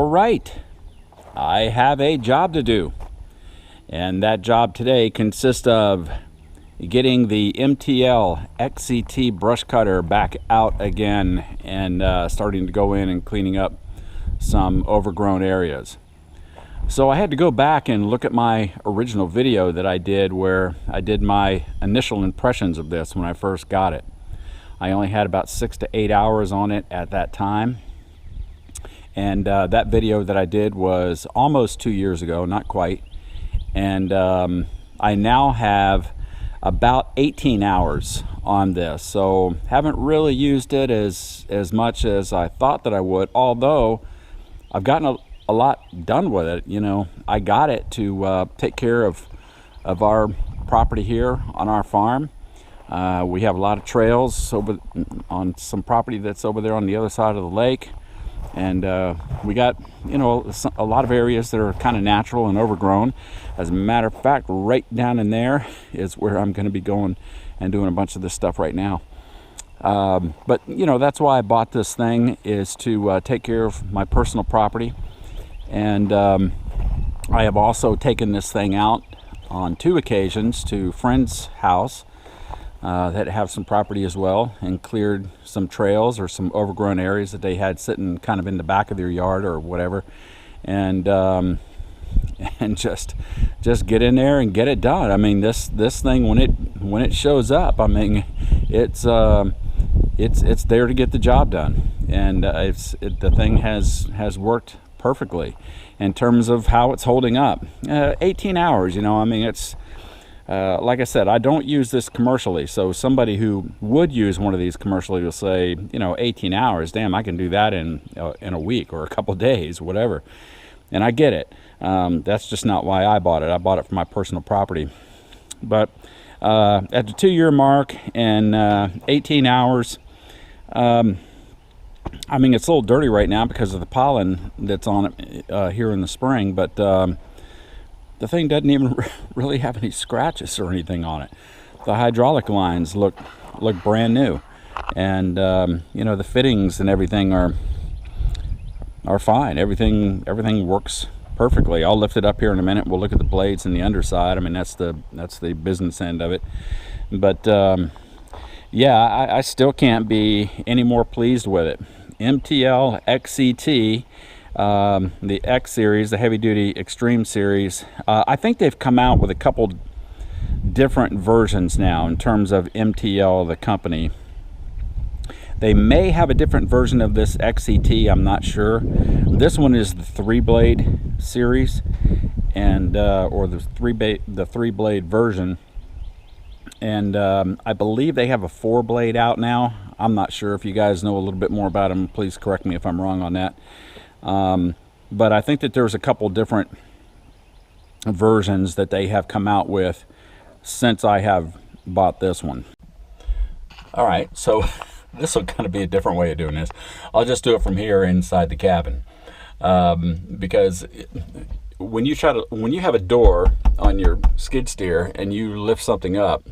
right, I have a job to do, and that job today consists of getting the MTL XCT Brush Cutter back out again and starting to go in and cleaning up some overgrown areas. So I had to go back and look at my original video that I did where I did my initial impressions of this when I first got it. I only had about 6 to 8 hours on it at that time. And that video that I did was almost 2 years ago, not quite. And I now have about 18 hours on this. So haven't really used it as much as I thought that I would, although I've gotten a lot done with it. You know, I got it to take care of our property here on our farm. We have a lot of trails over on some property that's over there on the other side of the lake, and we got, you know, a lot of areas that are kind of natural and overgrown. As a matter of fact, right down in there is where I'm going to be going and doing a bunch of this stuff right now. But you know, that's why I bought this thing, is to take care of my personal property. And I have also taken this thing out on 2 occasions to friends' house that have some property as well, and cleared some trails or some overgrown areas that they had sitting kind of in the back of their yard or whatever, and just get in there and get it done. I mean, this thing, when it shows up, I mean, it's there to get the job done, and the thing has worked perfectly in terms of how it's holding up. 18 hours, you know, I mean, it's like I said, I don't use this commercially, so somebody who would use one of these commercially will say, you know, 18 hours, damn, I can do that in a week or a couple days, whatever. And I get it. That's just not why I bought it. I bought it for my personal property. But at the 2-year mark and 18 hours, I mean, it's a little dirty right now because of the pollen that's on it here in the spring, but the thing doesn't even really have any scratches or anything on it. The hydraulic lines look brand new, and you know, the fittings and everything are fine. Everything works perfectly. I'll lift it up here in a minute. We'll look at the blades and the underside. I mean, that's the business end of it. But yeah, I still can't be any more pleased with it. MTL XCT, the X series, the heavy duty extreme series. I think they've come out with a couple different versions now in terms of MTL, the company. They may have a different version of this XCT, I'm not sure. This one is the 3-blade series, and or the 3-blade version. And I believe they have a 4-blade out now. I'm not sure. If you guys know a little bit more about them, please correct me if I'm wrong on that. But I think that there's a couple different versions that they have come out with since I have bought this one. All right, so this will kind of be a different way of doing this. I'll just do it from here inside the cabin, because when you have a door on your skid steer and you lift something up,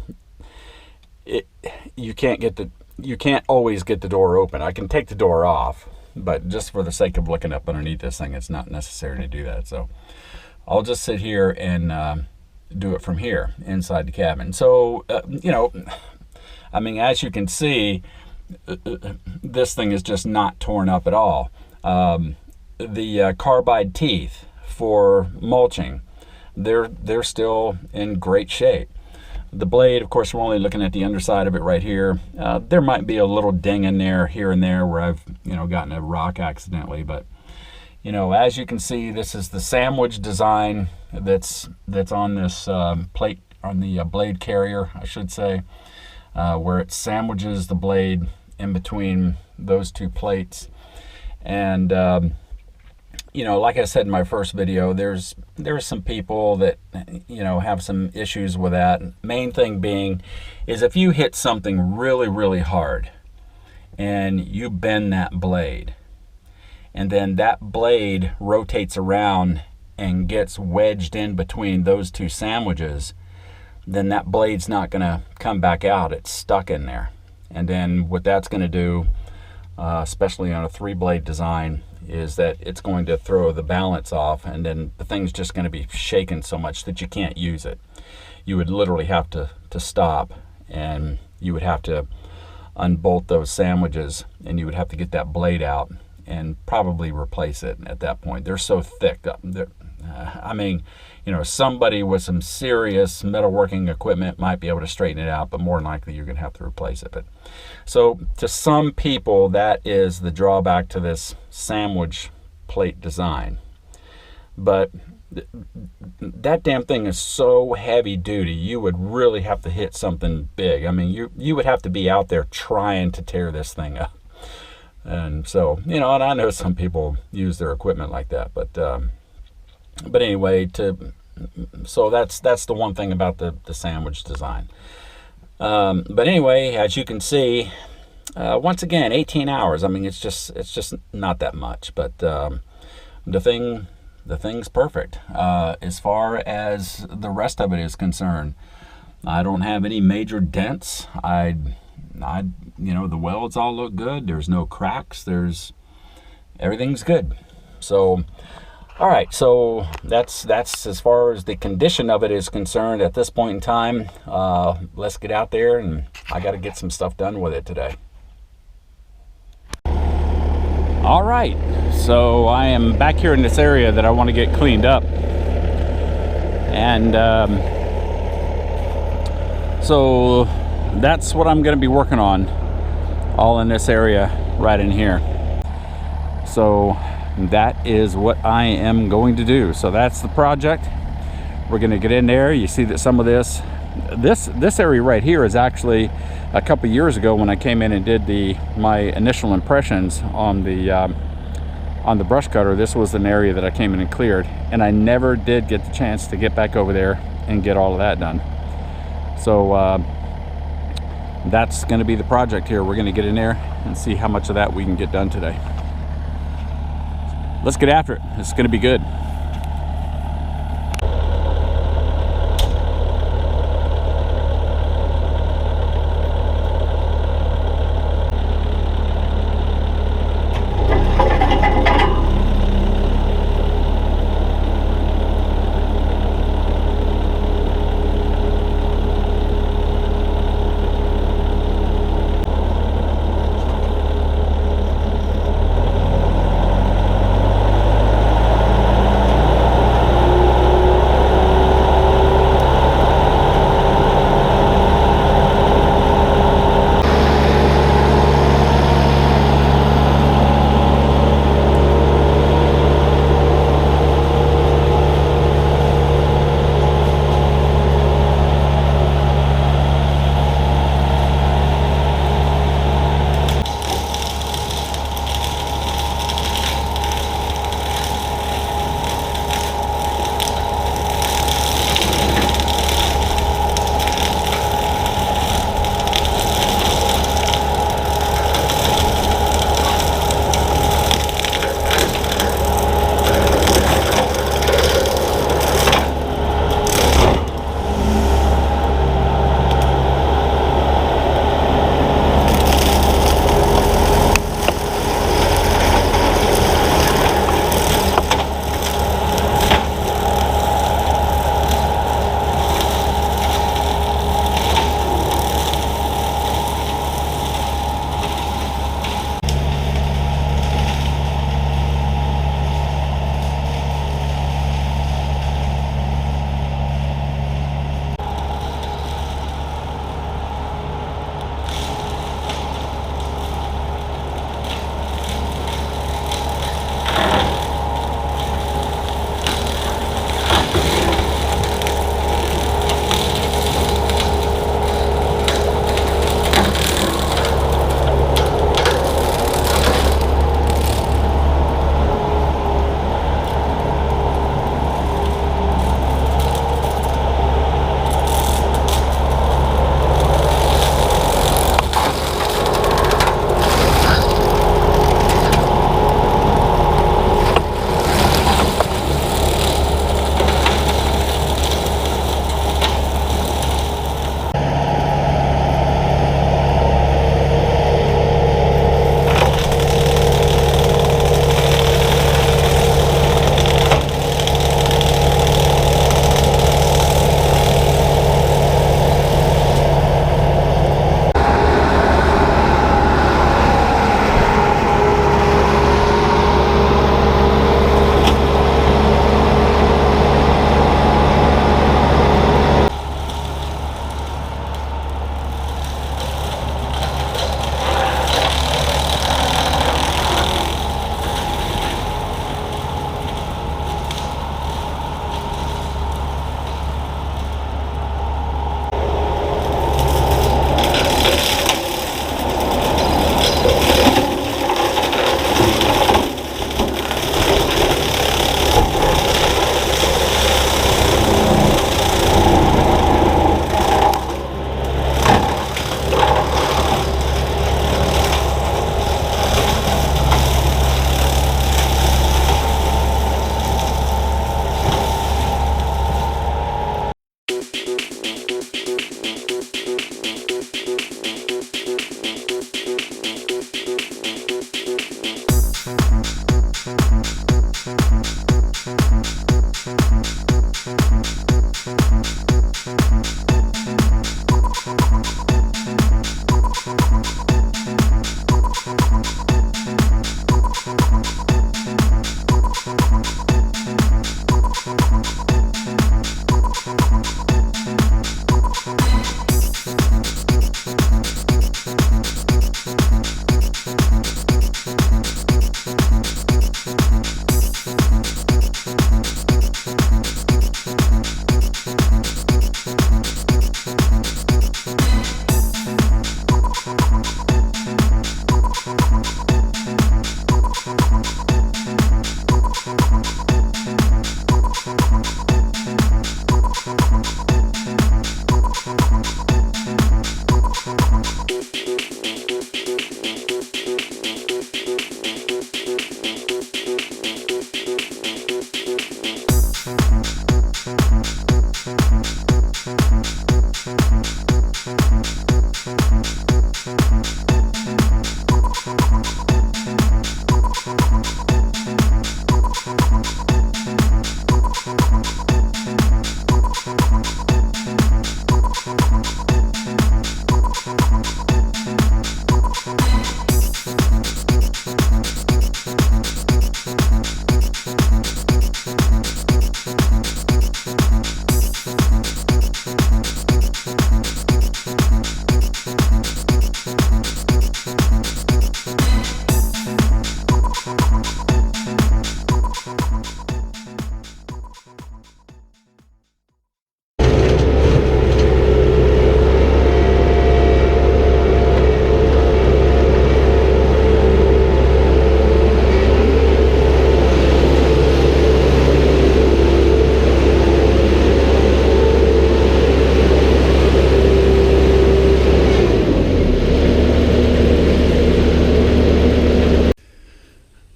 you can't always get the door open. I can take the door off, but just for the sake of looking up underneath this thing, it's not necessary to do that. So I'll just sit here and do it from here inside the cabin. So you know, I mean, as you can see, this thing is just not torn up at all. The carbide teeth for mulching, they're still in great shape. The blade, of course, we're only looking at the underside of it right here. There might be a little ding in there here and there where I've, you know, gotten a rock accidentally, but you know, as you can see, this is the sandwich design that's on this plate, on the blade carrier, I should say, where it sandwiches the blade in between those 2 plates. And you know, like I said in my first video, there's some people that, you know, have some issues with that. Main thing being is if you hit something really, really hard and you bend that blade, and then that blade rotates around and gets wedged in between those 2 sandwiches, then that blade's not going to come back out. It's stuck in there. And then what that's going to do, especially on a 3-blade design, is that it's going to throw the balance off, and then the thing's just going to be shaken so much that you can't use it. You would literally have to stop, and you would have to unbolt those sandwiches, and you would have to get that blade out and probably replace it at that point. They're so thick. I mean, you know, somebody with some serious metalworking equipment might be able to straighten it out, but more than likely you're going to have to replace it. But so to some people, that is the drawback to this sandwich plate design. But that damn thing is so heavy duty, you would really have to hit something big. I mean, you would have to be out there trying to tear this thing up. And so, you know, and I know some people use their equipment like that, but anyway, so that's the one thing about the sandwich design. But anyway, as you can see, once again, 18 hours. I mean, it's just not that much, but the thing's perfect. As far as the rest of it is concerned, I don't have any major dents. You know, the welds all look good. There's no cracks. Everything's good. So, all right. So that's as far as the condition of it is concerned at this point in time. Let's get out there, and I got to get some stuff done with it today. All right. So I am back here in this area that I want to get cleaned up, and so that's what I'm going to be working on, all in this area right in here. So that is what I am going to do. So that's the project. We're going to get in there. You see that some of this area right here is actually a couple years ago when I came in and did my initial impressions on the brush cutter. This was an area that I came in and cleared, and I never did get the chance to get back over there and get all of that done. So that's going to be the project here. We're going to get in there and see how much of that we can get done today. Let's get after it. It's going to be good.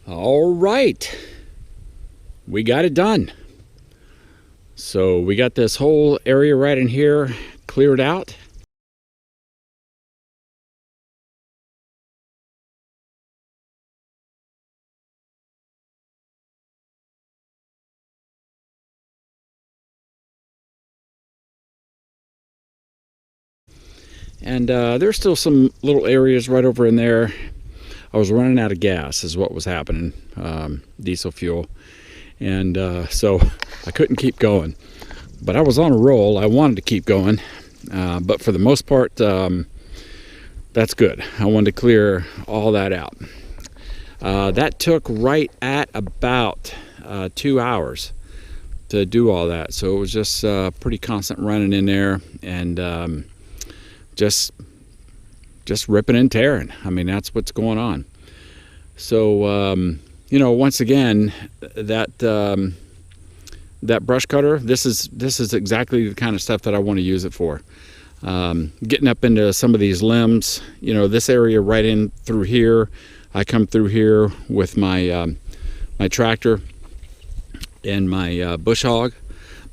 All right, we got it done. So we got this whole area right in here cleared out. And there's still some little areas right over in there. I was running out of gas is what was happening, diesel fuel. And so I couldn't keep going. But I was on a roll. I wanted to keep going. But for the most part, that's good. I wanted to clear all that out. That took right at about 2 hours to do all that. So it was just pretty constant running in there and just ripping and tearing. I mean, that's what's going on. So you know, once again, that brush cutter, this is exactly the kind of stuff that I want to use it for. Getting up into some of these limbs, you know, this area right in through here, I come through here with my my tractor and my bush hog,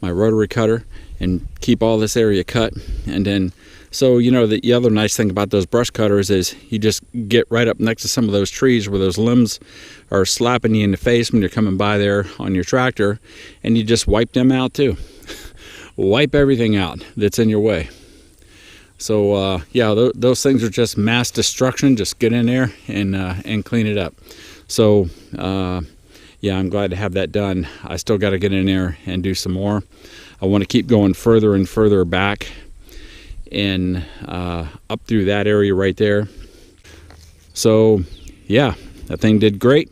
my rotary cutter, and keep all this area cut. And then, so you know, the other nice thing about those brush cutters is you just get right up next to some of those trees where those limbs are slapping you in the face when you're coming by there on your tractor, and you just wipe them out too. Wipe everything out that's in your way. So yeah, those things are just mass destruction. Just get in there and clean it up. So yeah, I'm glad to have that done. I still got to get in there and do some more. I want to keep going further and further back and up through that area right there. So yeah, that thing did great.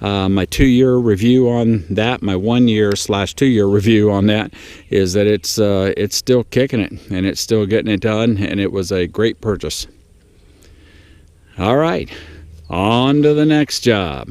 My 2-year review on that, my 1-year/2-year review on that, is that it's still kicking it and it's still getting it done, and it was a great purchase. All right, on to the next job.